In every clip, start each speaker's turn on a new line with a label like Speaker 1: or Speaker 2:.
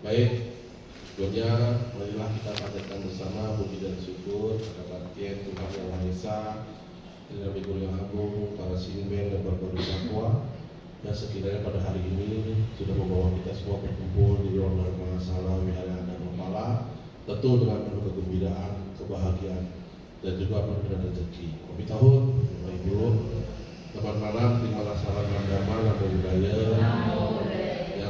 Speaker 1: Baik, sebelumnya marilah kita panjatkan bersama puji dan syukur kepada Tuhan Yang Maha Esa, Tridharma Guru yang Agung, para sinben dan para sakwa yang sekiranya pada hari ini sudah membawa kita semua berkumpul di ruang Dharma Sala Wihara Dharma Pala, tentu dengan penuh kegembiraan, kebahagiaan, dan juga penuh dengan rezeki. Kami tahun, Bapak Ibu, teman malam, terimalah salam Dharma, Namo Buddhaya.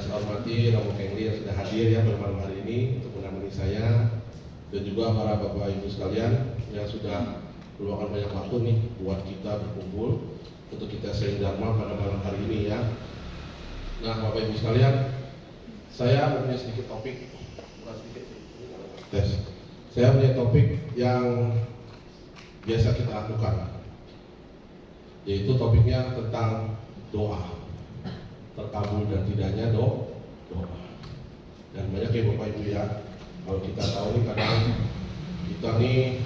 Speaker 1: Saya hormati Romo Kengli yang sudah hadir ya pada malam hari ini untuk menemani saya, dan juga para Bapak Ibu sekalian yang sudah meluangkan banyak waktu nih buat kita berkumpul untuk kita sharing Dharma pada malam hari ini ya. Nah, Bapak Ibu sekalian, saya punya sedikit topik, saya punya topik yang biasa kita lakukan, yaitu topiknya tentang doa, terkabul dan tidaknya doa. Dan banyak ya Bapak Ibu ya, kalau kita tahu nih kadang kita nih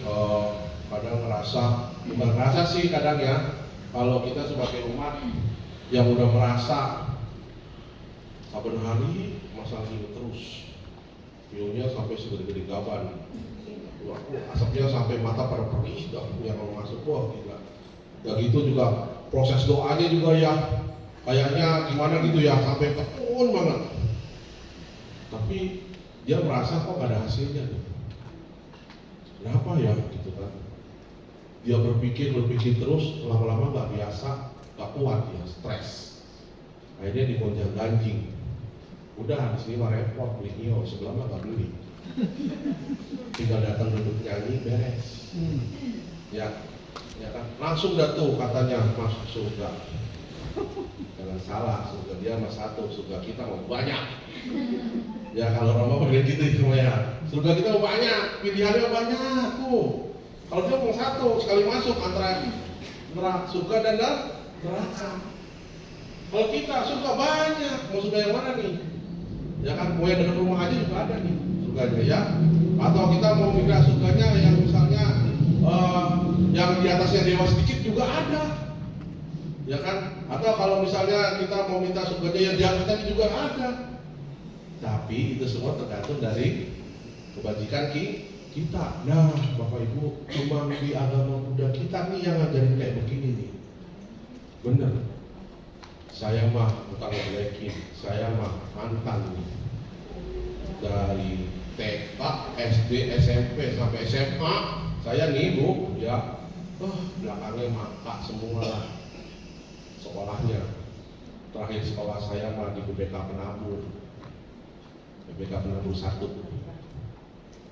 Speaker 1: kadang bukan ngerasa sih kadang ya, kalau kita sebagai umat yang udah merasa saben hari masang hiu terus, hiunya sampai segede-gede gaban, asapnya sampai mata pada perih, yang mau masuk wah gila. Dan gitu juga proses doanya juga ya kayaknya gimana gitu ya, sampai tekun banget, tapi dia merasa kok gak ada hasilnya gitu. Kenapa ya gitu kan? Dia berpikir terus, lama-lama gak biasa, gak kuat ya, stres. Akhirnya digonjang ganjing. Udah di sini mah repot, beli hio, sebelah mah gak beli. Tinggal datang duduk nyanyi beres. Ya kan? Langsung dah tuh katanya masuk surga. Jangan salah, surga dia mah satu, surga kita mau banyak. Ya kalau Roma begitu gitu semuanya. Surga kita mau banyak, pilihannya banyak tuh. Kalau dia mau satu, sekali masuk antara surga dan neraka. Kalau kita surga banyak, mau surga yang mana nih? Ya kan, mau yang dekat rumah aja juga ada nih surganya ya. Atau kita mau minta surganya yang misalnya yang di atasnya dewa sedikit juga ada, ya kan? Atau kalau misalnya kita mau minta surganya yang di atasnya juga ada. Tapi itu semua tergantung dari kebajikan kita. Nah, Bapak Ibu, cuma di agama Buddha kita nih yang ngajarin kayak begini nih. Bener. Saya mah bukan ngejelekin, saya mah mantan nih. Dari TK, SD, SMP sampai SMA, saya nih Bu, ya, belakangnya mangkak semua lah sekolahnya. Terakhir sekolah saya mah di BPK Penabur 1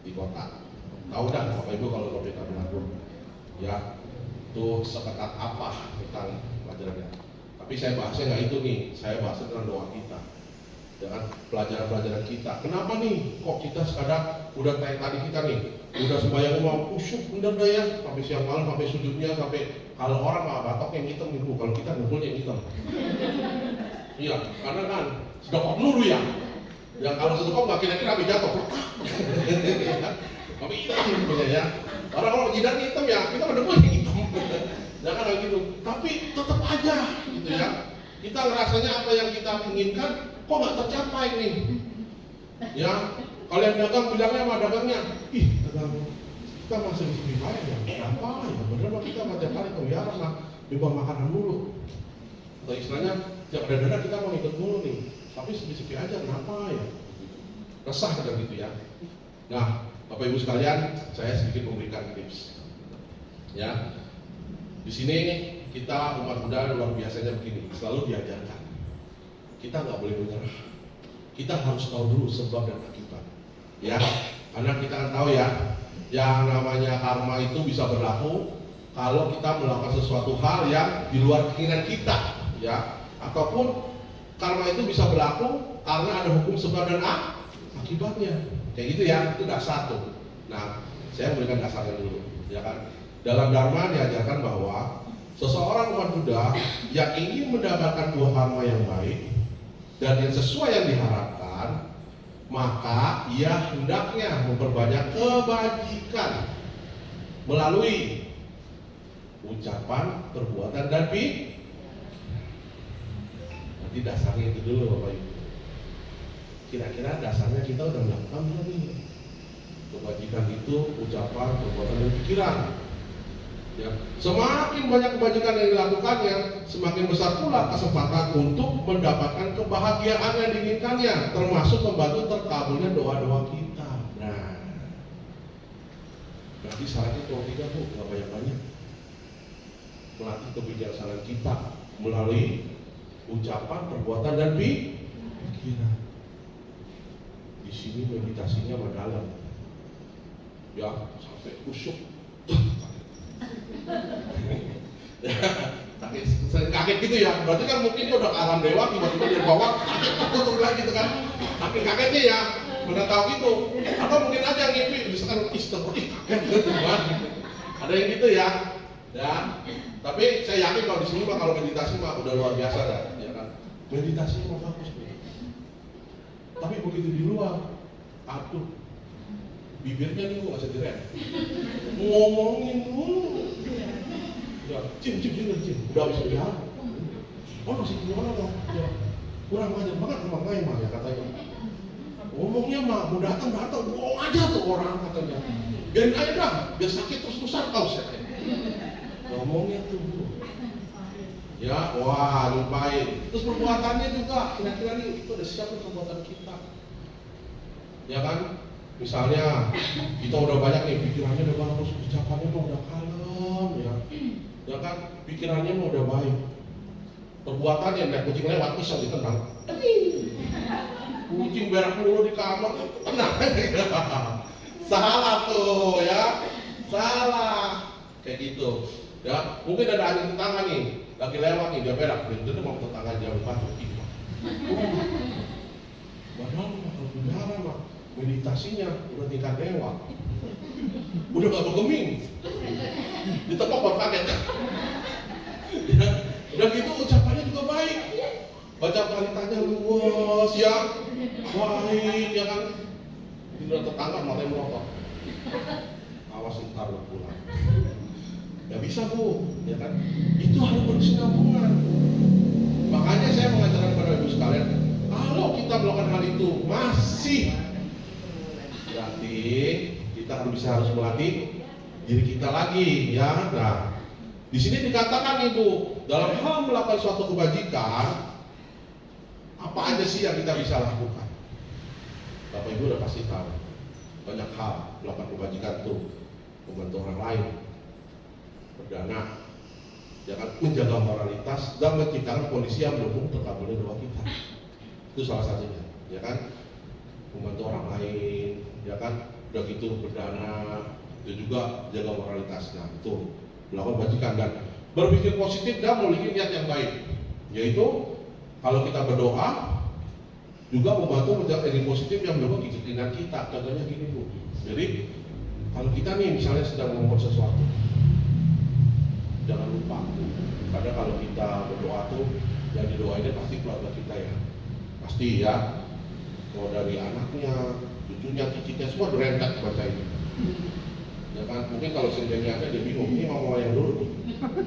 Speaker 1: di kota. Tahu dah Bapak Ibu kalau BPK Penabur, ya, tuh seketat apa tentang pelajarannya. Tapi saya bahasnya nggak itu nih, saya bahas tentang doa kita. Dengan pelajaran-pelajaran kita. Kenapa nih? Kok kita sekadar udah kayak tadi kita nih, udah sembahyang mau kusyuk bener dah ya, sampai siang malam, sampai sujudnya, sampai kalau orang mah batok yang hitam nih Bu, kalau kita ngumpulnya yang hitam. Iya, karena kan sedekap dulu ya. Yang kalau sedekap nggak kira-kira habis jatuh. Tapi hitam gitu ya. Orang-orang jidat hitam ya, kita mendekul yang hitam. Jangan kayak gitu. Tapi tetap aja gitu ya. Kita ngerasanya apa yang kita inginkan kok nggak tercapai nih, ya. Kalau yang dagang bilangnya sama dagangnya, ih dagang kita masih lebih baik ya, kenapa ya? Bener mah kita tiap hari kelihara mah coba makanan dulu. Atau istilahnya tiap ada dana kita mau ikut dulu nih, tapi sepi-sepi aja kenapa ya? Resah kadang gitu ya. Nah, Bapak Ibu sekalian, saya sedikit memberikan tips, ya. Di sini kita umat Buddha luar biasanya begini, selalu diajarkan. Kita nggak boleh menyerah. Kita harus tahu dulu sebab dan akibat. Ya, karena kita kan tahu ya, yang namanya karma itu bisa berlaku kalau kita melakukan sesuatu hal yang di luar keinginan kita, ya. Ataupun karma itu bisa berlaku karena ada hukum sebab dan akibatnya. Kayak gitu ya, itu dasar tuh. Nah, saya memberikan dasarnya dulu, ya kan. Dalam Dharma diajarkan bahwa seseorang umat Buddha yang ingin mendapatkan buah karma yang baik dan yang sesuai yang diharapkan, maka ia hendaknya memperbanyak kebajikan melalui ucapan, perbuatan, dan pikiran. Nanti dasarnya itu dulu Bapak Ibu. Kira-kira dasarnya kita udah melakukan belum nih? Kebajikan itu ucapan, perbuatan, dan pikiran. Ya, semakin banyak kebajikan yang dilakukannya, semakin besar pula kesempatan untuk mendapatkan kebahagiaan yang diinginkannya, termasuk membantu terkabulnya doa-doa kita. Nah, berarti syaratnya cuma 3 Bu, nggak banyak-banyak. Melatih kebijaksanaan kita melalui ucapan, perbuatan, dan pikiran. Di sini meditasinya mendalam, ya sampai kusyuk. Sering kaget gitu ya, berarti kan mungkin dia udah ke alam dewa, tiba-tiba dia bawa takut lagi gitu kan. Tapi kagetnya ya, udah tahu gitu. Atau mungkin aja ngimpi, misalkan kaget gitu. Ada yang gitu ya. Ya. Tapi saya yakin kalau di sini mah kalau meditasi mah udah luar biasa dah, ya kan. Meditasi mah bagus nih. Tapi begitu di luar, aduh, bibirnya nih nggak bisa direm, ngomongin dulu, ya, cim, udah bisa lihat, masih gimana dong, ya, kurang ajar banget sama Ngai mah ya katanya, ngomongnya mah mau datang, bohong aja tuh orang katanya, biarin aja dah, biar sakit terus-terusan kau sih, ngomongnya tuh, ya, wah lupain, terus perbuatannya juga, kira-kira nih itu udah siap perbuatan kita, ya kan? Misalnya kita udah banyak nih, pikirannya udah bagus, ucapannya mah udah kalem ya kan, pikirannya mah udah baik, perbuatannya naik kucing lewat bisa ditendang, kucing berak mulu di kamar, tenang, salah tuh ya, salah kayak gitu ya. Mungkin ada anjing tetangga nih lagi lewat nih, dia berak, dia mau tetangga jauh batuk, padahal kalau benar mah meditasinya udah tingkat dewa, udah gak bergeming, ditepok baru kaget. Dan itu ucapannya juga baik. Baca kalitanya luas ya, baik ya kan. Tidak tetangga matanya melotot. Awas ntar lo pulang. Gak bisa bu, ya kan? Itu harus berkesinambungan. Makanya saya mengajarkan kepada ibu sekalian, kalau kita melakukan hal itu masih, berarti kita harus melatih diri kita lagi, ya. Nah, di sini dikatakan ibu, dalam hal melakukan suatu kebajikan, apa aja sih yang kita bisa lakukan? Bapak Ibu udah pasti tahu, banyak hal melakukan kebajikan tuh, membantu orang lain, berdana, ya kan, menjaga moralitas dan menciptakan kondisi yang mendukung terkabulnya doa kita. Itu salah satunya, ya kan, membantu orang lain, ya kan, udah gitu berdana, itu juga jaga moralitasnya, itu melakukan kebajikan dan berpikir positif dan memiliki niat yang baik, yaitu kalau kita berdoa juga membantu menjaga energi positif yang mendukung keinginan kita. Contohnya gini bu, jadi kalau kita nih misalnya sedang membuat sesuatu, jangan lupa, karena kalau kita berdoa tuh yang didoainnya pasti keluarga kita ya, pasti ya, mau dari anaknya, cucunya, cicitnya, semua berentak baca ini, ya kan. Mungkin kalau sendirinya ada dia bingung, ini mau yang dulu nih,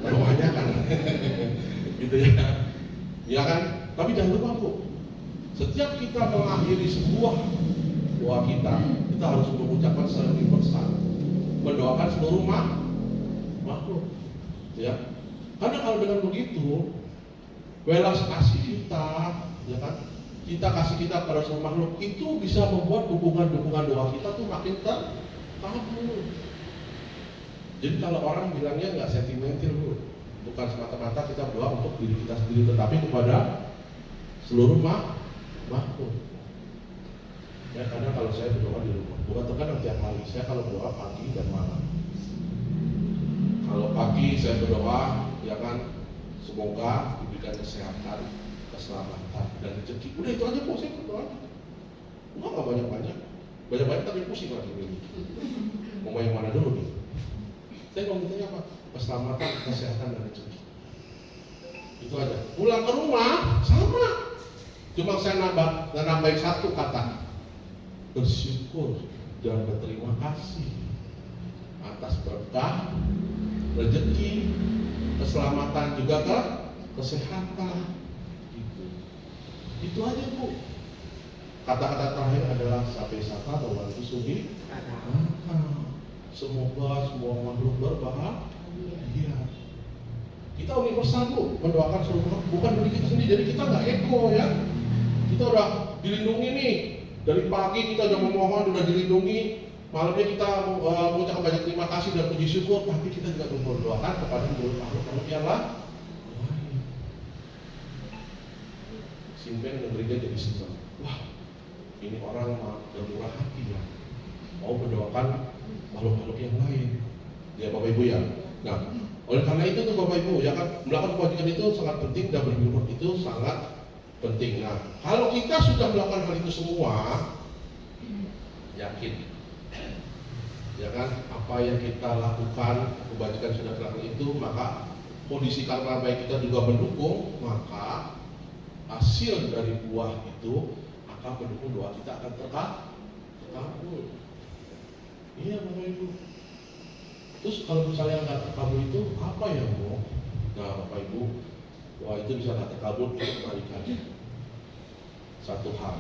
Speaker 1: terlalu banyak kan, gitu ya kan. Tapi jangan lupa bu, setiap kita mengakhiri sebuah doa kita harus mengucapkan secara universal, mendoakan seluruh makhluk, ya. Karena kalau dengan begitu, welas kasih kita, ya kan, kita kasih kita pada seluruh makhluk itu bisa membuat dukungan doa kita tuh makin terkabul. Jadi kalau orang bilangnya nggak sentimental bu, bukan semata-mata kita berdoa untuk diri kita sendiri, tetapi kepada seluruh makhluk. Ya, karena kalau saya berdoa di rumah, bukan terkadang tiap hari, saya kalau berdoa pagi dan malam. Kalau pagi saya berdoa, ya kan, semoga diberikan kesehatan, keselamatan, dan rezeki. Udah itu aja kok saya berdoa. Enggak banyak-banyak, banyak-banyak tapi pusing lagi ini. Mau yang mana dulu nih? Saya mau mintanya apa? Keselamatan, kesehatan, dan rezeki. Itu aja. Pulang ke rumah sama. Cuma saya nambahin satu kata, bersyukur dan berterima kasih atas berkah, rezeki, keselamatan, juga kesehatan. Itu aja bu. Kata-kata terakhir adalah sampai saka atau wantu sugi. Semoga semua makhluk berbahagia. Kita universal bu, mendoakan seluruh, bukan diri kita sendiri. Jadi kita nggak ego ya. Kita udah dilindungi nih, dari pagi kita udah memohon, udah dilindungi, malamnya kita mengucapkan banyak terima kasih dan puji syukur, tapi kita juga berdoakan kepada makhluk yang lain. Simpen negerinya jadi senang. Wah, ini orang bermurah hati ya, mau mendoakan makhluk-makhluk yang lain. Ya Bapak Ibu ya. Nah, oleh karena itu tuh Bapak Ibu ya kan, melakukan kewajiban itu sangat penting dan berjumlah itu sangat penting. Nah, kalau kita sudah melakukan hal itu semua, yakin, ya kan, apa yang kita lakukan, kebajikan sudah dilakukan itu, maka kondisi karma baik kita juga mendukung, maka hasil dari buah itu akan mendukung doa kita akan terkabul. Iya Bapak Ibu. Terus kalau misalnya nggak terkabul itu apa ya Bu? Nah Bapak Ibu, wah itu bisa nggak terkabul untuk kebalikannya. Satu hal.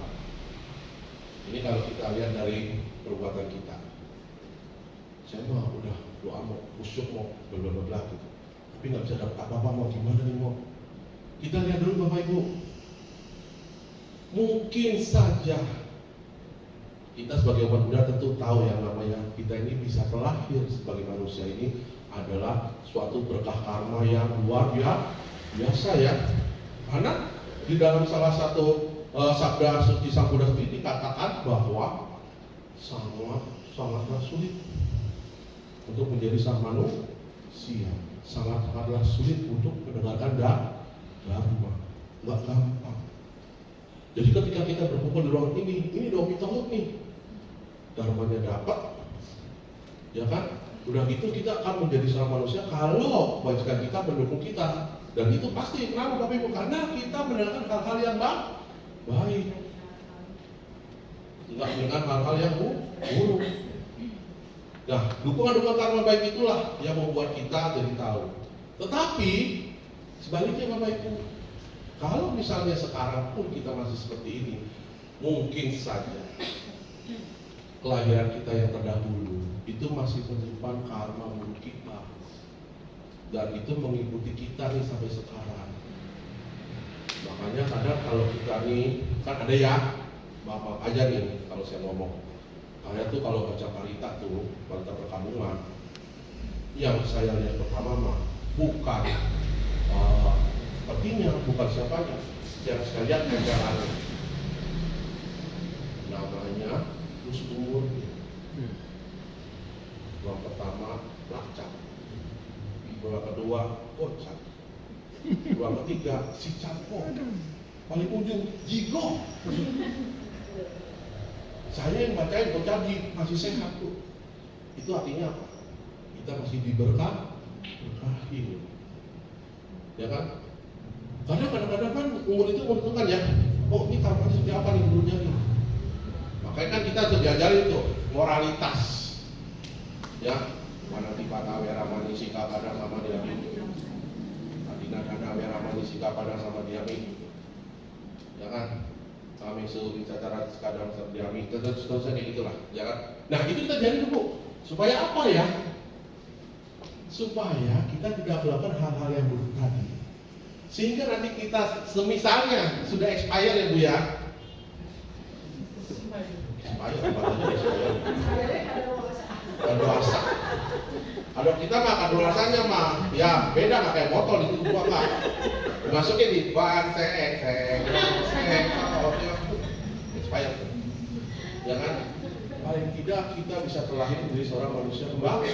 Speaker 1: Ini kalau kita lihat dari perbuatan kita. Saya mah udah doa mau kusyuk mau bla gitu. Tapi nggak bisa dapat apa-apa, mau gimana nih mau? Kita lihat dulu Bapak Ibu. Mungkin saja kita sebagai umat Buddha tentu tahu yang namanya kita ini bisa terlahir sebagai manusia ini adalah suatu berkah karma yang luar biasa ya. Karena di dalam salah satu sabda suci Sang Buddha sendiri dikatakan bahwa sangatlah sulit untuk menjadi sang manusia, sangatlah sulit untuk mendengarkan dharma, nggak gampang. Jadi ketika kita berkumpul di ruang ini doa kita nih, dharmanya dapat, ya kan? Udah gitu kita akan menjadi seorang manusia kalau kebajikan kita mendukung kita. Dan itu pasti, kenapa Bapak Ibu? Karena kita mendengarkan hal-hal yang baik, tidak mendengar hal-hal yang buruk. Nah, dukungan-dukungan karma baik itulah yang membuat kita jadi tahu. Tetapi sebaliknya Bapak Ibu, kalau misalnya sekarang pun kita masih seperti ini, mungkin saja kelahiran kita yang terdahulu itu masih menyimpan karma buruk kita, dan itu mengikuti kita nih sampai sekarang. Makanya kadang kalau kita nih, kan ada ya, maaf aja nih kalau saya ngomong, saya tuh kalau baca Parita tuh, Parita Perkampungan, yang saya lihat pertama mah bukan petinya, bukan siapanya, yang saya lihat ajarannya, namanya Gus Dur. Yang pertama Lakcak, yang kedua Kocak, yang ketiga si Capo, paling ujung Jigo. Saya yang bacain Kocak masih sehat tuh. Itu artinya apa? Kita masih berkahi, ya kan? Karena kadang-kadang kan umur itu menentukan ya. Oh ini karma seperti apa nih umurnya nih? Makanya kan kita sudah diajarin tuh moralitas, ya. Mana tipana weramani sika padang sama diami, adina dana weramani sika padang sama diami, ya kan? Kami suruh cara kadang sama diami, terus kayak gitulah, ya kan? Nah itu kita jadi dulu supaya apa ya? Supaya kita tidak melakukan hal-hal yang buruk tadi, sehingga nanti kita semisalnya sudah expire ya Bu ya. Kadewasa. Kalau kita mah kadewasanya mah ya beda, nggak kayak motor itu gua mah. Masukin di ban expired. Jangan, paling tidak kita bisa terlahir menjadi seorang manusia kembali.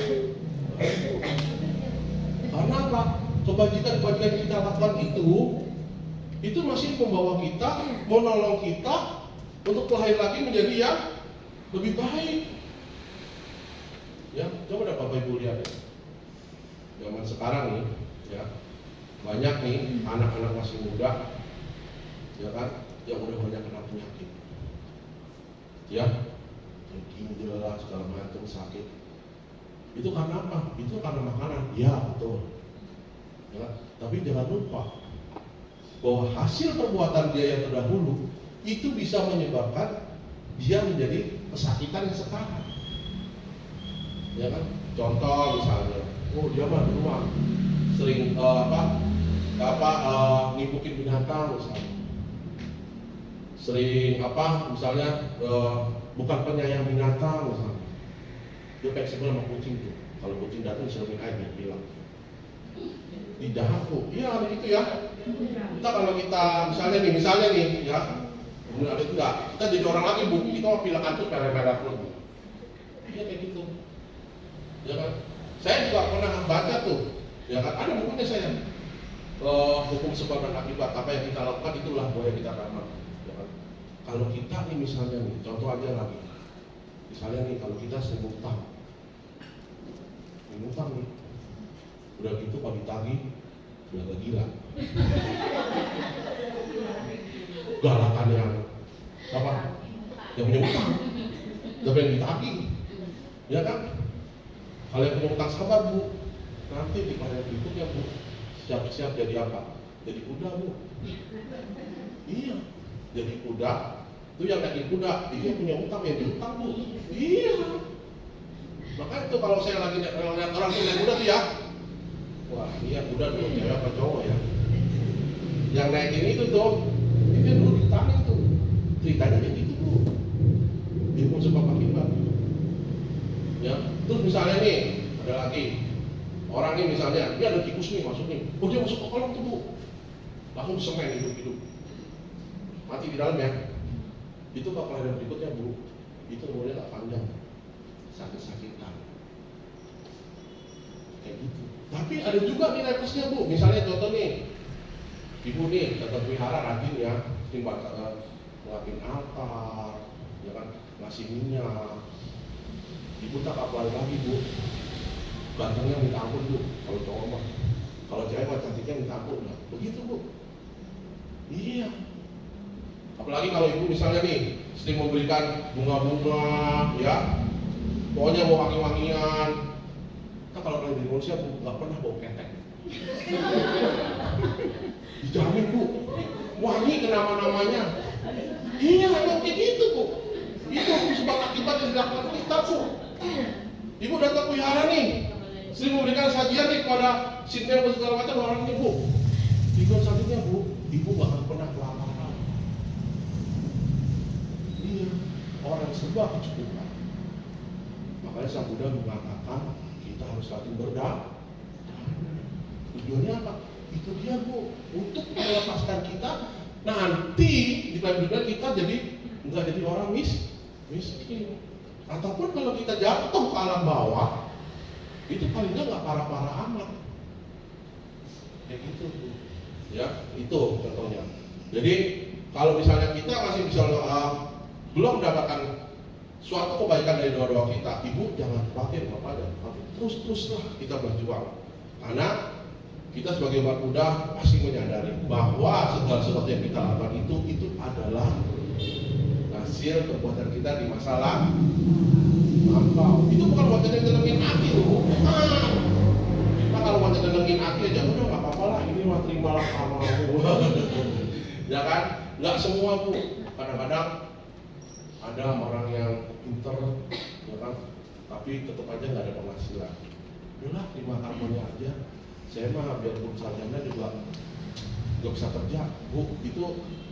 Speaker 1: Karena apa? Kebajikan-kebajikan yang kita lakukan itu masih membawa kita, menolong kita untuk terlahir lagi menjadi yang lebih baik. Ya, coba dah Bapak Ibu lihat ya. Zaman sekarang nih, ya banyak nih anak-anak masih muda, ya kan, yang udah banyak kena penyakit, ya, ginjal lah segala macam sakit. Itu karena apa? Itu karena makanan, ya betul. Ya, tapi jangan lupa bahwa hasil perbuatan dia yang terdahulu itu bisa menyebabkan dia menjadi kesakitan yang sekarang. Ya kan? Contoh misalnya, oh dia mah di rumah sering nimbukin binatang misalnya, sering misalnya bukan penyayang binatang misalnya, dia fleksibel sama kucing tuh, kalau kucing datang sering air dia bilang tidak aku, iya begitu ya. Kita kalau kita misalnya nih ya, kemudian ada itu enggak, kita jadi orang lagi Bu, kita mau pilih kantor merah-merah dulu, iya kayak gitu. Ya kan? Saya juga pernah baca tuh, ya kan? Ada bukunya saya, hukum sebab dan akibat, apa yang kita lakukan itulah boleh kita karma. Ya kan? Kalau kita nih misalnya nih, contoh aja lagi, misalnya nih kalau kita sering utang nih, udah gitu pagi tagih, udah agak gila, galakan yang apa? Yang punya utang, udah pengen ditagih, ya kan? Kalau yang punya utang sabar Bu, nanti di pada berikutnya Bu, siap-siap jadi apa? Jadi kuda Bu. Iya, jadi kuda. Itu yang naikin kuda, itu yang punya utang, yang diutang Bu. Iya. Makanya itu kalau saya lagi lihat orang tuh naik kuda tuh ya, wah iya kuda dulu cewek apa cowok ya? Yang naikin itu tuh, itu dulu ditangin tuh. Ceritanya kayak gitu Bu. Dia pun sebab akibat. Ya, terus misalnya nih ada lagi orang nih misalnya, dia ada tikus nih masuk nih, oh dia masuk ke kolam tuh Bu, langsung semen hidup mati di dalam ya. Itu kalau kelahiran berikutnya Bu, itu umurnya nggak panjang, sakit-sakitan kayak gitu. Tapi ada juga nih represnya Bu, misalnya contoh nih, ibu nih tetap pelihara rajin ya, sering ngelakuin altar, ya kan, ngasih minyak. Ibu tak apa lagi Bu, gantengnya minta ampun Bu, kalau cowok mah. Kalau cewek mah cantiknya minta ampun. Nah, begitu Bu. Iya. Apalagi kalau ibu misalnya nih sering memberikan bunga-bunga, ya, pokoknya mau wangi-wangian. Kita kalau di Indonesia Bu nggak pernah bau ketek. Dijamin Bu, wangi ke nama-namanya. Iya, memang kayak gitu Bu. Itu sebab akibat yang dilakukan kita Bu. Ibu datang wihara nih, sering memberikan sajian nih kepada sinter segala macam orang ini Bu. Tiga selanjutnya Bu, ibu gak akan pernah kelaparan. Iya, orang serba kecukupan. Makanya Sang Buddha mengatakan kita harus latih berdoa. Tujuannya apa? Itu dia Bu, untuk melepaskan kita nanti di dunia kita jadi nggak jadi orang miskin. Ataupun kalau kita jatuh ke alam bawah, itu palingnya nggak parah-parah amat. Kayak gitu Bu. Ya, itu contohnya. Jadi kalau misalnya kita masih bisa belum mendapatkan suatu kebaikan dari doa-doa kita, ibu jangan khawatir, bapak jangan khawatir. Terus-teruslah kita berjuang. Karena kita sebagai umat Buddha pasti menyadari bahwa segala sesuatu yang kita lakukan itu adalah hasil perbuatan kita di masa lampau. Itu bukan buatan yang tenangin hati loh. Nah, kalau buatan tenangin hati aja udah nggak apa-apa lah, ini mah terimalah amalku. Ya kan? Nggak semua Bu. Kadang-kadang ada orang yang pinter, ya kan? Tapi tetap aja nggak ada penghasilan. Udahlah, terima karmanya aja. Saya mah biarpun sarjana juga nggak bisa kerja, Bu.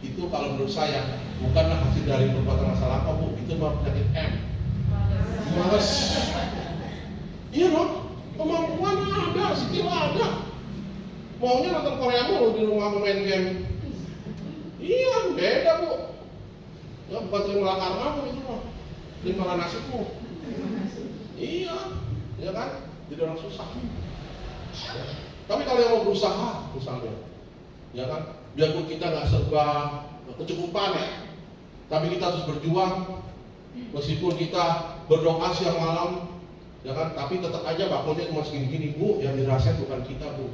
Speaker 1: Itu kalau menurut saya bukanlah hasil dari perbuatan masa lampau Bu. Itu mah penyakit M. Males. Iya dong. Kemampuan ada, skill ada. Maunya nonton Korea mulu di rumah main game. Iya, beda Bu. Ya bukan terima karma Bu itu mah. Terima nasibmu. Iya, ya kan? Jadi orang susah. Ya. Tapi kalau yang mau berusaha, misalnya, ya kan? Biarpun kita nggak serba kecukupan, tapi kita harus berjuang. Meskipun kita berdoa siang malam, ya kan? Tapi tetap aja bakulnya cuma segini-gini Bu. Yang dirasain bukan kita Bu,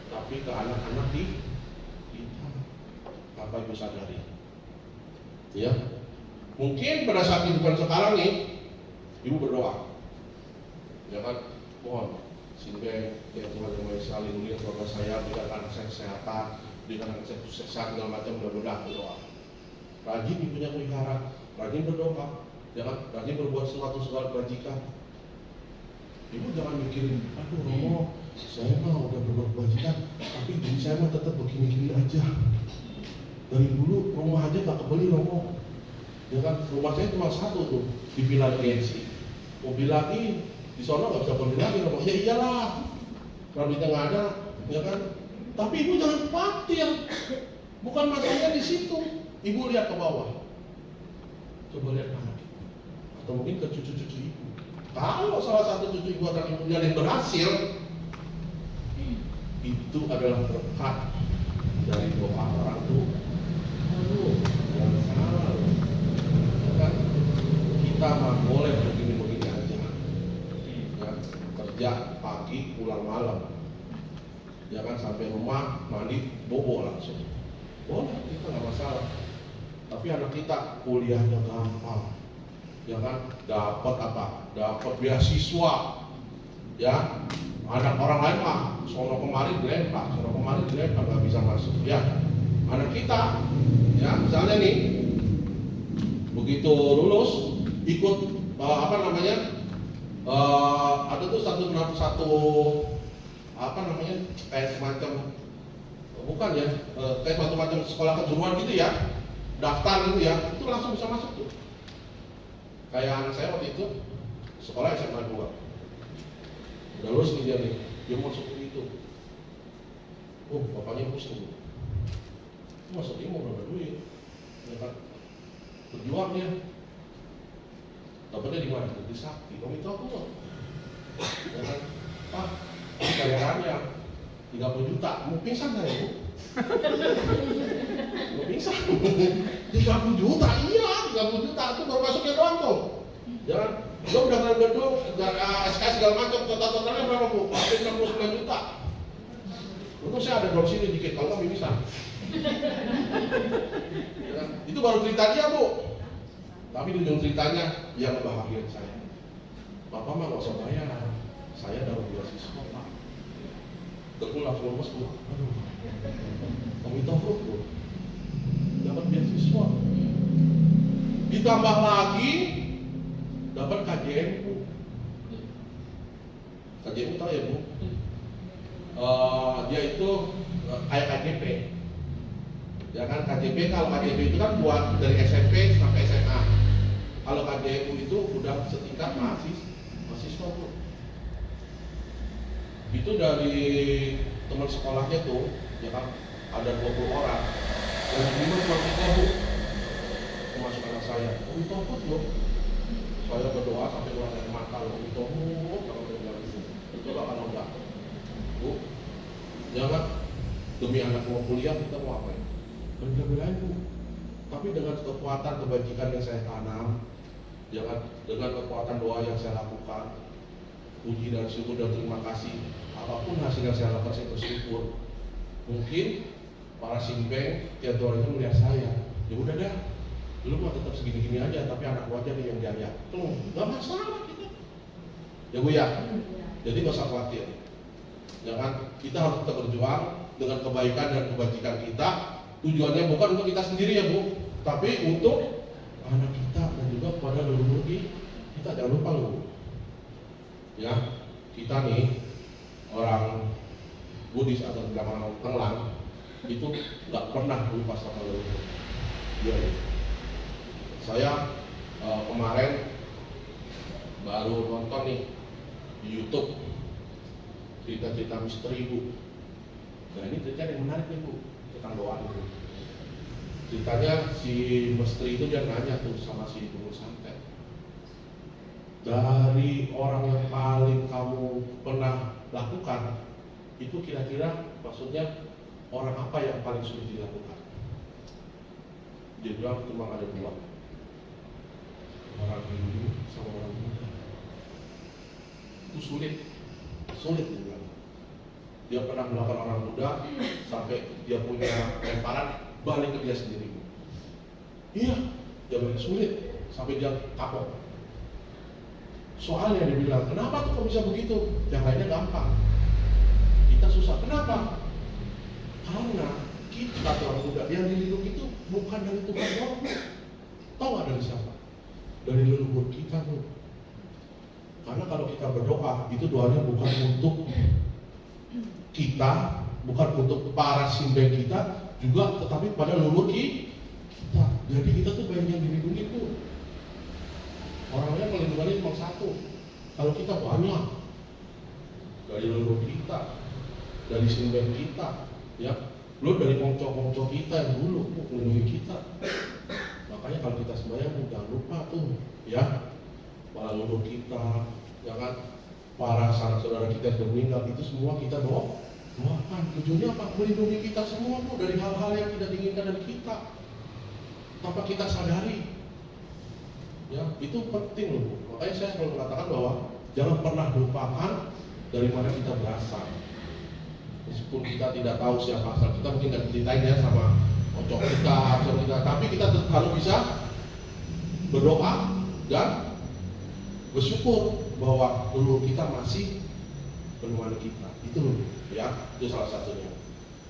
Speaker 1: tapi ke anak-anak kita. Apa Ibu sadari? Ya, mungkin pada saat kehidupan sekarang nih, Ibu berdoa, ya kan? Mohon sehingga ya Tuhan yang Maha Esa lindungi keluarga saya, berikan anak saya kesehatan, berikan anak saya sukses segala macam, mudah-mudahan berdoa. Rajin ibunya pelihara, rajin berdoa, jangan rajin berbuat sesuatu segala kebajikan. Ibu jangan mikirin, aduh Romo, saya mah udah berbuat kebajikan, tapi diri saya mah tetap begini-gini aja. Dari dulu rumah aja gak kebeli Romo, ya kan? Rumah saya cuma satu tuh di Pilar Gengsi. Mobil lagi di sono nggak bisa beli lagi Romo. Ya iyalah, kalau duitnya nggak ada, ya kan? Tapi ibu jangan khawatir, bukan masalahnya di situ. Ibu lihat ke bawah, coba lihat anak ibu, atau mungkin ke cucu-cucu ibu. Kalau salah satu cucu ibu atau ibu yang berhasil, itu adalah berkat dari doa orang tua. Aduh, jangan salah, ya kan? Kita mah boleh begini-begini aja, ya, kerja pagi pulang malam, ya kan, sampai rumah mandi bobo langsung. Boleh, kita nggak masalah. Tapi anak kita kuliahnya gampang, ya kan, dapat apa? Dapat beasiswa, ya. Anak orang lain mah sono kemari dilempar nggak bisa masuk, ya. Anak kita, ya misalnya nih, begitu lulus ikut ada tuh satu apa namanya, kayak semacam bukan ya, kayak macam-macam sekolah kejuruan gitu ya, daftar gitu ya, itu langsung bisa masuk tuh. Kayak anak saya waktu itu sekolah SMA 2, udah lulus nih dia masuk itu. Oh, bapaknya pusing, masuk dia mau berapa duit, ya kan? Berjuang dia, dapatnya di mana? Di Sakti. Om itu aku loh, ya kan? Ah, bayarannya 30 juta, mau pingsan nggak ya Bu? Mau pingsan? 30 juta, iya 30 juta itu baru masuknya doang tuh. Jangan, lo udah kena gedung, SKS segala macam, totalnya berapa bu? Hampir 69 juta. Untung saya ada drop sini dikit, kalau nggak bisa. Ya, itu baru cerita dia bu. Tapi di ujung ceritanya dia ngebahagiain saya. Bapak mah nggak usah bayar, saya dapat beasiswa pak. Terus langsung lemes bu. Aduh, kami tahu bu, dapat beasiswa. Ditambah lagi dapat KJM bu. KJM tahu ya bu? Dia itu kayak KJP. Ya kan KJP, kalau KJP itu kan buat dari SMP sampai SMA. Kalau KJM itu udah setingkat mahasiswa bu. Itu dari teman sekolahnya tuh, ya kan ada 20 orang. Yang diterima cuma 3 bu. Termasuk anak saya. Oh itu apa loh? Saya berdoa sampai keluar air mata loh. Itu kalau bilang itu. Coba kalau enggak, bu, jangan demi anak mau kuliah kita mau apa ya? Bela-belain bu. Tapi dengan kekuatan kebajikan yang saya tanam, jangan dengan kekuatan doa yang saya lakukan, puji dan syukur dan terima kasih. Apapun hasil yang saya lakukan saya bersyukur. Mungkin para simbeng tiap orangnya melihat saya, ya udah dah, lu mah tetap segini-gini aja, tapi anak gua aja nih yang jaya. Tuh, nggak masalah kita. Ya bu ya. Jadi nggak usah khawatir. Jangan, kita harus tetap berjuang dengan kebaikan dan kebajikan kita. Tujuannya bukan untuk kita sendiri ya bu, tapi untuk anak kita dan juga kepada leluhur kita. Jangan lupa loh. Ya, kita nih orang Buddhis atau agama Tenglang itu nggak pernah lupa sama leluhur. Ya, saya kemarin baru nonton nih di YouTube cerita-cerita misteri bu. Nah ini cerita yang menarik nih bu tentang doa itu. Ceritanya si misteri itu dia nanya tuh sama si Gunung Santet, dari orang yang paling kamu pernah lakukan itu kira-kira maksudnya orang apa yang paling sulit dilakukan? Dia bilang cuma ada 2, orang Hindu sama orang Buddha. Itu sulit dia bilang. Dia pernah melakukan orang Buddha sampai dia punya lemparan balik ke dia sendiri. Iya, dia bilang sulit sampai dia kapok. Soalnya dia bilang, kenapa tuh kok bisa begitu? Yang lainnya gampang, kita susah. Kenapa? Karena kita orang Buddha yang dilindungi itu bukan dari Tuhan doang. Tahu nggak dari siapa? Dari leluhur kita tuh. Karena kalau kita berdoa, itu doanya bukan untuk kita, bukan untuk para simbeng kita juga, tetapi pada leluhur kita. Jadi kita tuh banyak yang dilindungi tuh. Orangnya melindungi cuma 1. Kalau kita banyak, dari leluhur kita, dari simbeng kita, ya, belum dari pongco-pongco kita yang dulu melindungi kita. Makanya kalau kita sembahyang jangan lupa tuh, ya, para leluhur kita, jangan para sanak saudara kita yang meninggal, itu semua kita doakan. Tujuannya apa? Melindungi kita semua tuh dari hal-hal yang tidak diinginkan dari kita tanpa kita sadari. Ya, itu penting loh. Makanya saya selalu mengatakan bahwa jangan pernah lupakan dari mana kita berasal. Meskipun kita tidak tahu siapa asal kita, mungkin tidak ceritain ya sama kocok kita, tapi kita tetap harus bisa berdoa dan bersyukur bahwa leluhur kita masih menemani kita. Itu loh, ya, itu salah satunya.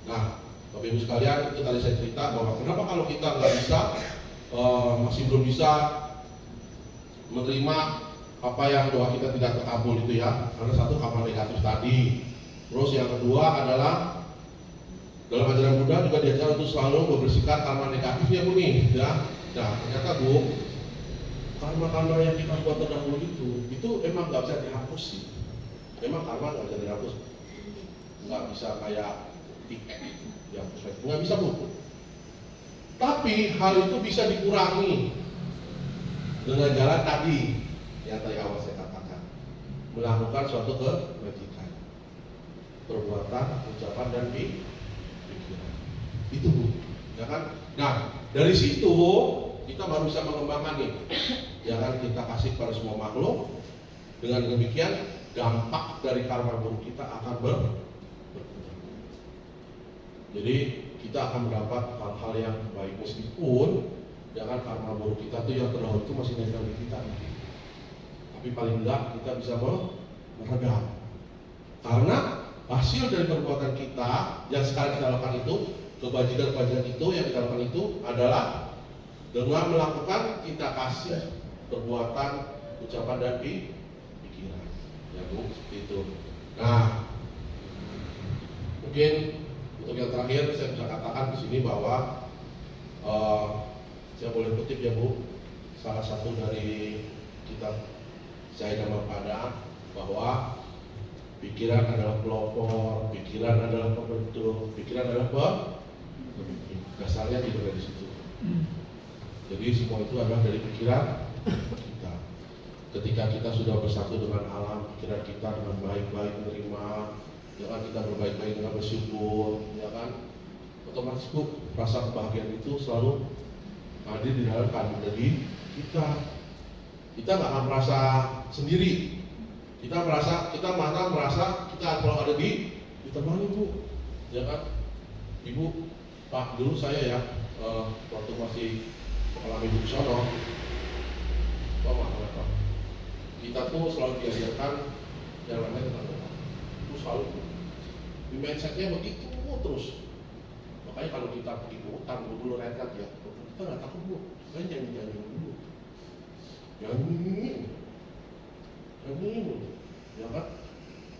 Speaker 1: Nah, Bapak Ibu sekalian, itu tadi saya cerita bahwa kenapa kalau kita nggak bisa, masih belum bisa menerima apa yang doa kita tidak terkabul itu ya, karena satu karma negatif tadi. Terus yang kedua adalah dalam ajaran Buddha juga diajarkan untuk selalu membersihkan karma negatifnya bu nih, ya. Nah ternyata bu, karma-karma yang kita buat terdahulu itu emang nggak bisa dihapus sih. Emang karma nggak bisa dihapus, nggak bisa kayak tiket dihapus, nggak bisa bu. Tapi hal itu bisa dikurangi dengan jalan tadi yang tadi awal saya katakan, melakukan suatu kebajikan, perbuatan, ucapan dan pikiran. Itu bu, ya kan? Nah dari situ kita baru bisa mengembangkan nih jangan kita kasih pada semua makhluk. Dengan demikian dampak dari karma buruk kita akan berkurang. Jadi kita akan mendapat hal-hal yang baik, meskipun jangan karma buruk kita tuh yang terdahulu itu masih nempel di kita. Tapi paling enggak kita bisa meredam. Karena hasil dari perbuatan kita yang sekarang kita lakukan itu, kebajikan-kebajikan itu yang kita lakukan itu adalah dengan melakukan kita kasih perbuatan, ucapan dan pikiran. Ya Bu, seperti itu. Nah, mungkin untuk yang terakhir saya bisa katakan di sini bahwa saya boleh kutip ya Bu, salah satu dari kitab Syahid Dhammapada, bahwa pikiran adalah pelopor, pikiran adalah pembentuk, pikiran adalah dasarnya tidak dari situ. Jadi semua itu adalah dari pikiran kita. Ketika kita sudah bersatu dengan alam, pikiran kita dengan baik-baik menerima, ya kan, kita berbaik-baik dengan bersyukur, ya kan, otomatis rasa kebahagiaan itu selalu hadir di dalam diri kita. Kita nggak akan merasa sendiri. Kita merasa kita kalau ada ditemani Bu, ya kan, Ibu, Pak, dulu saya ya waktu masih mengalami di sono, Pak, kita tuh selalu diajarkan yang namanya tentang doa. Itu selalu di mindsetnya begitu terus. Makanya kalau kita pergi ke hutan, dulu rekat ya, kita nggak takut Bu, kan jangan dulu. Jangan, ya kan?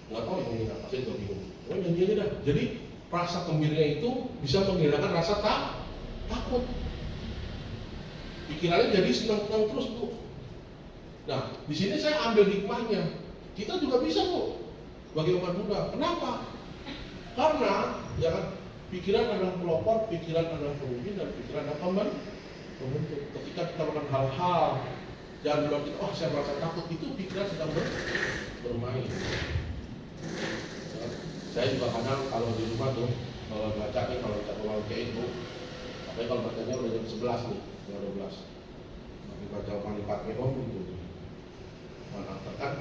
Speaker 1: Nggak tahu ini apa sih, itu bingung. Oh nyanyi dah. Jadi rasa gembiranya itu bisa menghilangkan rasa takut. Pikirannya jadi senang-senang terus Bu. Nah, di sini saya ambil hikmahnya. Kita juga bisa Bu, bagi umat Buddha. Kenapa? Karena ya kan, pikiran adalah pelopor, pikiran adalah pemimpin, dan pikiran adalah pembentuk. Ketika kita melakukan hal-hal jangan bilang kita, oh saya merasa takut, itu pikiran sedang bermain. Ya, saya juga kadang kalau di rumah tuh, kalau baca nih, kalau baca Quran kayak itu, tapi kalau bacanya udah jam 11 nih, jam 12, tapi baca Manipat Mehom gitu. Atar kan,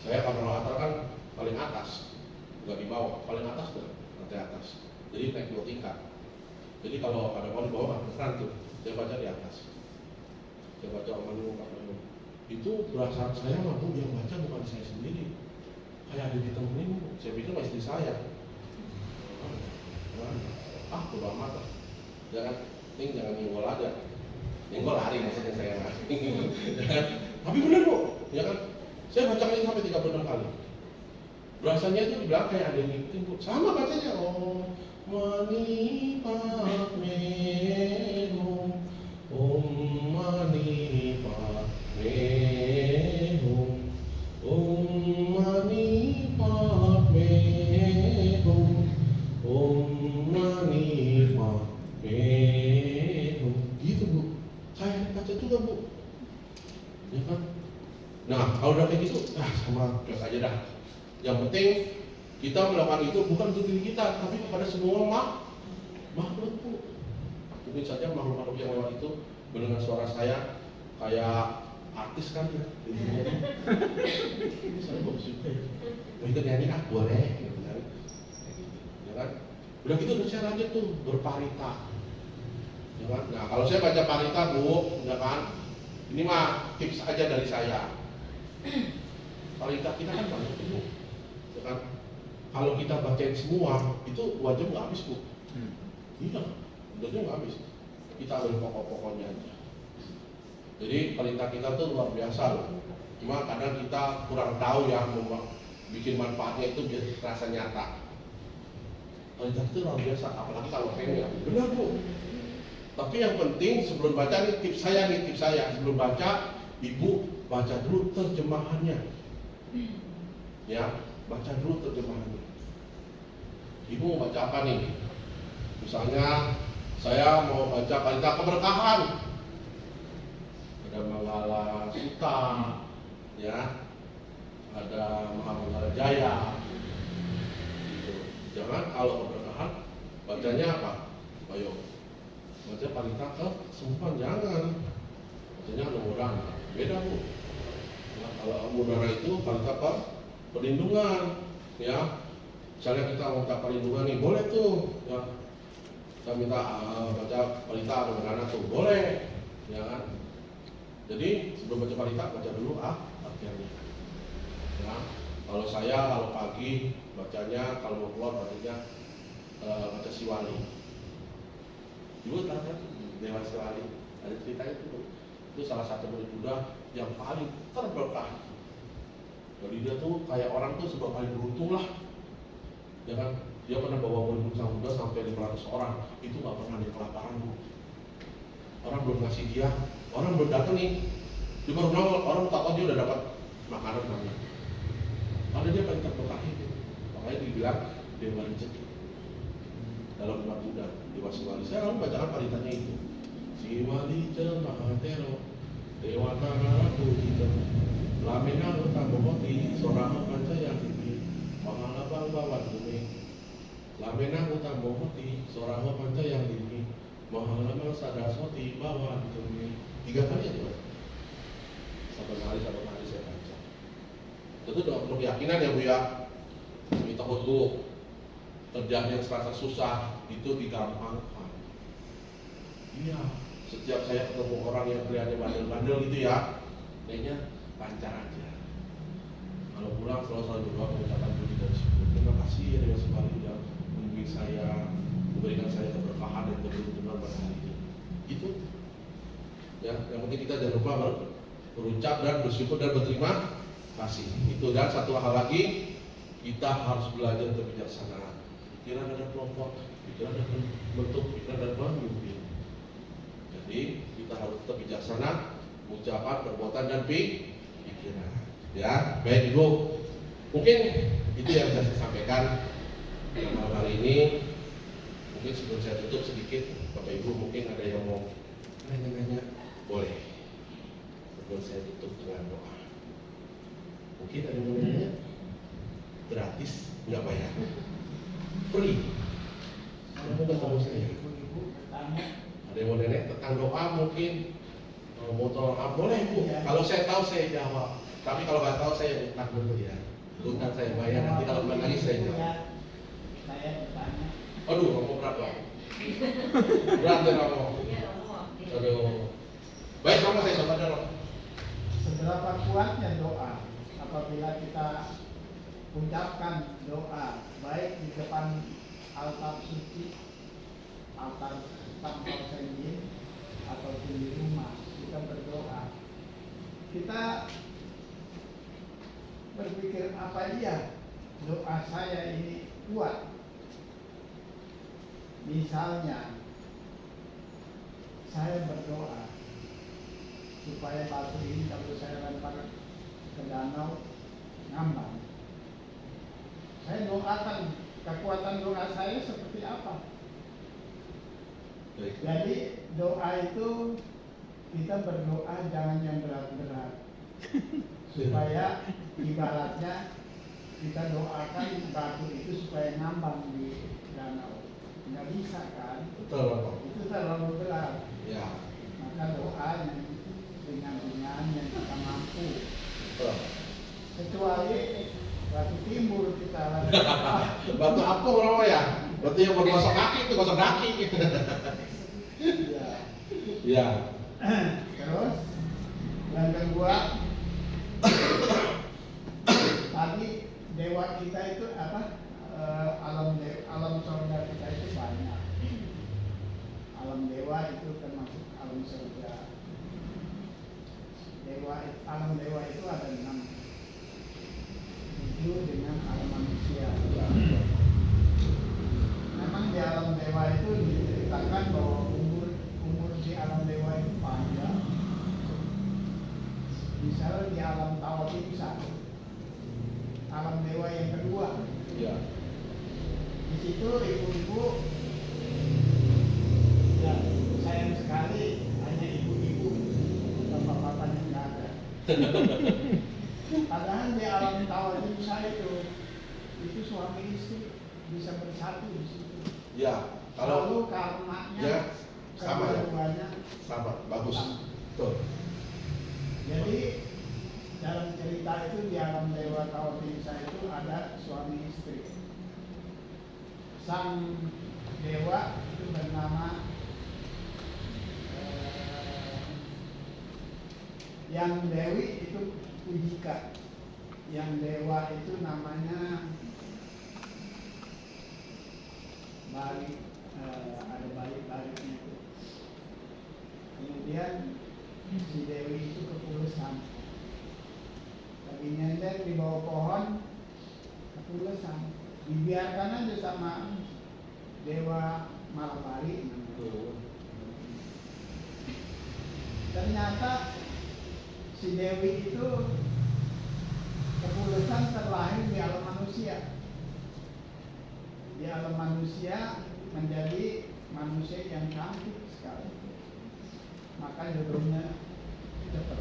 Speaker 1: saya kalau atar kan paling atas, nggak di bawah, paling atas tuh, lantai atas. Jadi naik 2 tingkat. Jadi kalau ada mau di bawah, keren tuh, saya baca di atas. Saya baca Omanu Pak Manu. Itu berasa saya mampu yang baca bukan saya sendiri. Kayak ada di temenin, saya pikir istri saya. Bodo amat lah. Jangan nyenggol aja. Nyenggol lari maksudnya saya mas. Tapi benar Bu, ya kan? Saya baca ini sampai 36 kali. Rasanya itu di belakang kayak ada yang ngikutin Bu. Sama bacanya. Oh, Mani Pak Menu, Mani Pak Menu, Mani Pak Menu, Mani Pak Menu. Gitu Bu. Kayak baca juga Bu. Ya kan? Nah, kalau udah kayak gitu, sama biasa aja dah. Yang penting kita melakukan itu bukan untuk diri kita, tapi kepada semua makhluk Bu. Mungkin saja makhluk-makhluk yang lewat itu mendengar suara saya kayak artis kan ya. Saya bagus juga ya. Mau ikut nyanyi boleh, gitu kan. Ya kan? Udah gitu udah saya lanjut tuh berparita. Ya kan? Nah, kalau saya baca parita Bu, ya kan? Ini mah tips aja dari saya. Parita kita kan banyak Bu. Ya kan? Kalau kita bacain semua, itu 2 jam nggak habis Bu. Iya, 2 jam nggak habis. Kita ambil pokok-pokoknya aja. Jadi perintah kita tuh luar biasa loh. Cuma kadang kita kurang tahu ya, bikin manfaatnya itu biar terasa nyata. Perintah itu luar biasa, apalagi kalau pengen ya. Benar Bu. Tapi yang penting sebelum baca nih tips saya, sebelum baca Ibu baca dulu terjemahannya. Ya, baca dulu terjemahannya. Ibu mau baca apa nih? Misalnya saya mau baca parita keberkahan. Ada Manggala Sutta, ya, ada Mahamangala Jaya. Gitu. Jangan kalau keberkahan bacanya apa? Ayo, baca parita ke sempan, jangan. Bacanya mudah-mudahan. Beda Bu. Nah, kalau mudara itu parita perlindungan, ya. Misalnya kita minta perlindungan nih, boleh tuh, ya. Kita minta baca parita bagaimana tuh, boleh, ya kan. Jadi sebelum baca parita baca dulu artiannya. Ya. Kalau pagi bacanya, kalau mau keluar bacanya baca Siwali. Dulu kan Dewa Siwali, ada cerita itu salah satu murid Buddha yang paling terberkah. Jadi dia tuh kayak orang tuh sebab paling beruntung lah, ya kan. Dia pernah bawa murid sang Buddha sampai 500 orang, itu nggak pernah dia kelaparan Bu. Orang belum ngasih dia, orang belum datang nih, dia baru nongol, orang tahu dia udah dapat makanan banyak. Karena dia paling terberkah itu, makanya dibilang Dewa Rezeki dalam umat Buddha, Dewa Siwali. Saya lalu bacakan paritanya itu. Siwali Mahatero Dewa Tara Pujita Lamena Utamomoti Soraha Panca Yakiti Mahalabang Bawan Bumi Lamena Utamomoti Soraha Panca Yakiti Mahalabang Sadaswati Bawan Bumi. 3 kali ya Tuhan. Satu hari saya baca. Tentu doa penuh keyakinan ya Bu ya. Kita untuk kerjaan yang serasa susah itu digampangkan. Iya, setiap saya ketemu orang yang kelihatannya bandel-bandel gitu ya, kayaknya lancar aja. Kalau pulang selalu berdoa mengucapkan puji dan syukur. Terima kasih ya Dewa Siwali sudah membimbing saya, memberikan saya keberkahan dan keberuntungan pada hari ini. Itu ya, yang penting kita jangan lupa berucap dan bersyukur dan berterima kasih. Itu. Dan satu hal lagi, kita harus belajar kebijaksanaan. Pikiran ada kelompok, pikiran ada bentuk, pikiran ada pemimpin. Jadi kita harus tetap bijaksana, ucapan, perbuatan dan pikiran. Ya, baik Ibu. Mungkin itu yang bisa saya sampaikan dalam malam hari ini. Mungkin sebelum saya tutup sedikit, Bapak Ibu mungkin ada yang mau nanya-nanya, boleh. Sebelum saya tutup dengan doa. Mungkin ada yang mau nanya, gratis, nggak bayar, free. Kamu ketemu saya. Ada yang mau nanya tentang doa mungkin, mau tolong boleh Bu. Kalau saya tahu saya jawab. Tapi kalau nggak tahu saya utang dulu ya. Utang saya bayar, nanti kalau belum lagi saya jawab.
Speaker 2: Saya bertanya.
Speaker 1: Aduh, ngomong berapa? Berat ya kamu. Aduh. Baik, kamu saya coba dulu.
Speaker 2: Seberapa kuatnya doa apabila kita ucapkan doa baik di depan altar suci, altar tanpa senjin, ataupun di rumah kita berdoa, kita berpikir apa iya doa saya ini kuat. Misalnya saya berdoa supaya batu ini kalau saya lempar ke danau ngambang, saya doakan kekuatan doa saya seperti apa. Jadi doa itu kita berdoa jangan yang berat-berat, supaya ibaratnya kita doakan batu itu supaya ngambang di danau. Nggak bisa kan?
Speaker 1: Betul Bapak.
Speaker 2: Itu terlalu berat.
Speaker 1: Ya.
Speaker 2: Maka doa yang ringan-ringan yang kita mampu.
Speaker 1: Betul.
Speaker 2: Kecuali batu timbul kita lagi.
Speaker 1: Batu apa orang ya? Batu yang bergosok kaki itu gosok kaki.
Speaker 2: Ya.
Speaker 1: Ya.
Speaker 2: Terus yang kedua, tadi dewa kita itu apa? Alam surga kita itu banyak. Alam dewa itu termasuk alam surga. Alam dewa itu ada 6, 7 dengan alam manusia. Memang di alam dewa itu diceritakan bahwa umur di alam dewa itu panjang. Misalnya di alam Tawabisa, alam dewa yang kedua.
Speaker 1: Ya.
Speaker 2: Di situ ibu-ibu, ya sayang sekali hanya ibu-ibu, bapak-bapaknya nggak ada. Padahal di alam Tawabisa itu suami istri bisa bersatu di situ.
Speaker 1: Ya.
Speaker 2: Lalu karmanya
Speaker 1: ya sama ya.
Speaker 2: kedua-duanya
Speaker 1: Sama, bagus.
Speaker 2: sama.
Speaker 1: Betul.
Speaker 2: Jadi dalam cerita itu di alam dewa Kawabisa itu ada suami istri. Sang dewa itu bernama yang dewi itu Pujika, yang dewa itu namanya balik, ada balik-baliknya itu. Kemudian si dewi itu kepulusan, lagi nyender di bawah pohon, kepulusan, dibiarkan aja sama dewa Malabari. Ternyata si dewi itu kepulusan terlahir di alam manusia. Di alam manusia menjadi manusia yang cantik sekali. Maka jodohnya cepat.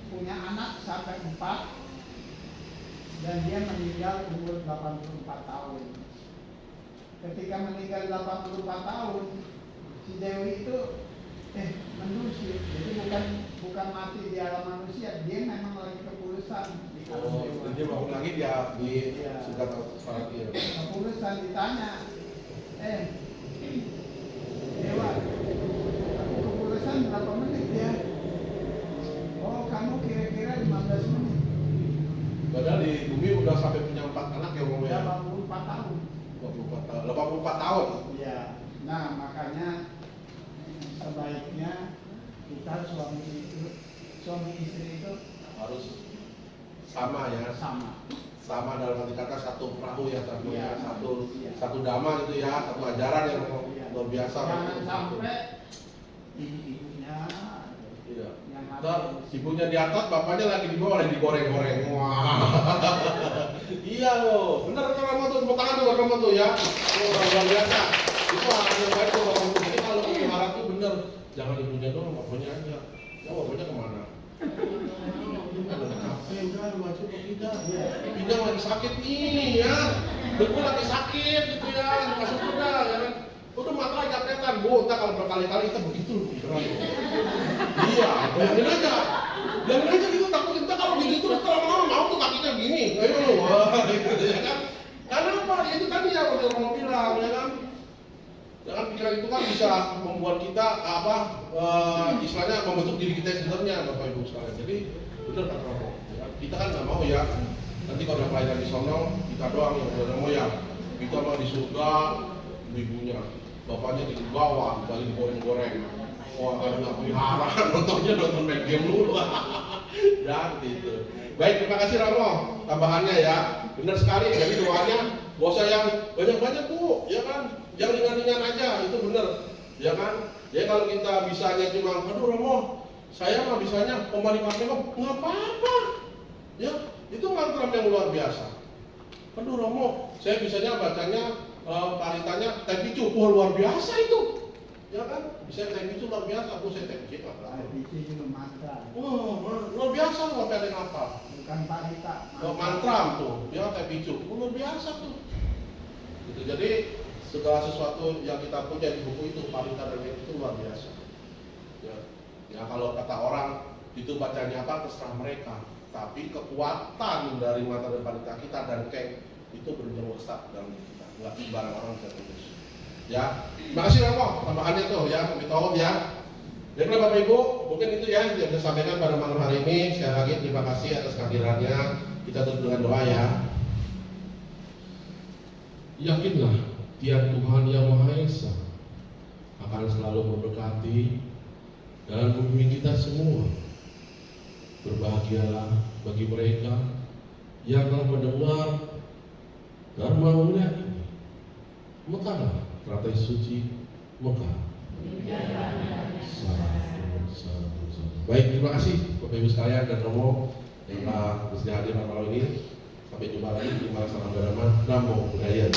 Speaker 2: Punya anak sampai 4 dan dia meninggal umur 84 tahun. Ketika meninggal 84 tahun, si dewi itu mendusir. Jadi bukan mati di alam manusia, dia memang lagi kepulusan di alam dewa.
Speaker 1: Jadi bangun lagi dia di sudah parkir.
Speaker 2: Kepulusan ditanya, dewa, aku kepulusan berapa menit ya? Oh, kamu kira-kira 15 menit.
Speaker 1: Padahal di bumi udah sampai punya 4 anak ya ngomongnya.
Speaker 2: 84 tahun.
Speaker 1: 84 tahun.
Speaker 2: Iya. Nah, makanya sebaiknya kita suami istri itu
Speaker 1: Harus sama ya. Sama dalam arti kata satu perahu ya,
Speaker 2: Iya.
Speaker 1: satu dhamma gitu ya, satu ajaran yang luar biasa.
Speaker 2: Jangan sampai ibunya
Speaker 1: Iya.
Speaker 2: yang
Speaker 1: Ntar ibunya di atas, bapaknya lagi di bawah, lagi digoreng-goreng. Wah. Iya loh, bener kan Romo tuh, tepuk tangan tuh buat Romo tuh ya. Luar biasa. Itu hal yang baik tuh Romo. Jadi kalau pelihara tuh bener, jangan ibunya doang, bapaknya aja. Ya bapaknya kemana? Capek kan, maju ke Pidang. Pidang lagi sakit nih ya. Gue lagi sakit gitu ya, masuk kuda ya kan. Udah mata jaketan, bu, entah kalau berkali-kali kita begitu loh. Iya, bayangin aja gitu, takut kita kalau begitu terus lama-lama mau tuh kakinya gini. Ayo lu, ya kan? Karena apa? Itu tadi ya udah mau bilang ya kan. Jangan pikiran itu kan bisa membuat kita istilahnya membentuk diri kita sebenarnya Bapak Ibu sekalian. Jadi benar kan Romo. Ya, kita kan nggak mau ya. Nanti kalau ada pelayanan di sono kita doang yang udah mau ya. Kita mah di surga ibunya, bapaknya di bawah, lagi digoreng-goreng. Wah, kalau nggak pelihara, nonton main game dulu. Dan gitu. Baik, terima kasih Romo tambahannya ya. Benar sekali. Jadi doanya gak usah yang banyak-banyak Bu, ya kan? Yang ringan-ringan aja, itu benar, ya kan? Jadi kalau kita bisanya cuma, aduh Romo, saya mah bisanya pembalik makhluk, nggak apa-apa. Ya, itu mantra yang luar biasa. Aduh Romo, saya bisanya bacanya paritanya tepicu, wah luar biasa itu. Ya kan? Bisa tepicu luar biasa, aku saya tepicu apa?
Speaker 2: Tepicu juga mantra.
Speaker 1: Wah, luar biasa luar biasa apa?
Speaker 2: Bukan parita.
Speaker 1: Mantra tuh, ya tepicu, luar biasa tuh. Gitu. Jadi segala sesuatu yang kita punya di buku itu, parita dan itu luar biasa. Ya kalau kata orang itu bacanya apa terserah mereka, tapi kekuatan dari mata dan parita kita dan kek itu benar-benar besar dalam kita, nggak sembarang orang bisa tulis. Ya, makasih Romo tambahannya tuh ya, kami tahu ya. Baiklah Bapak Ibu, mungkin itu ya yang saya sampaikan pada malam hari ini. Sekali lagi terima kasih atas kehadirannya. Kita tutup dengan doa ya. Yakinlah Dia Tuhan yang Maha Esa akan selalu memberkati dan membimbing kita semua. Berbahagialah bagi mereka yang telah mendengar Dharma mulia ini. Mekahlah teratai suci Mekah. Baik, terima kasih Bapak Ibu sekalian dan Romo yang telah bersedia hadir malam ini. Sampai jumpa lagi di Malam Salam Dharma. Namo Buddhaya.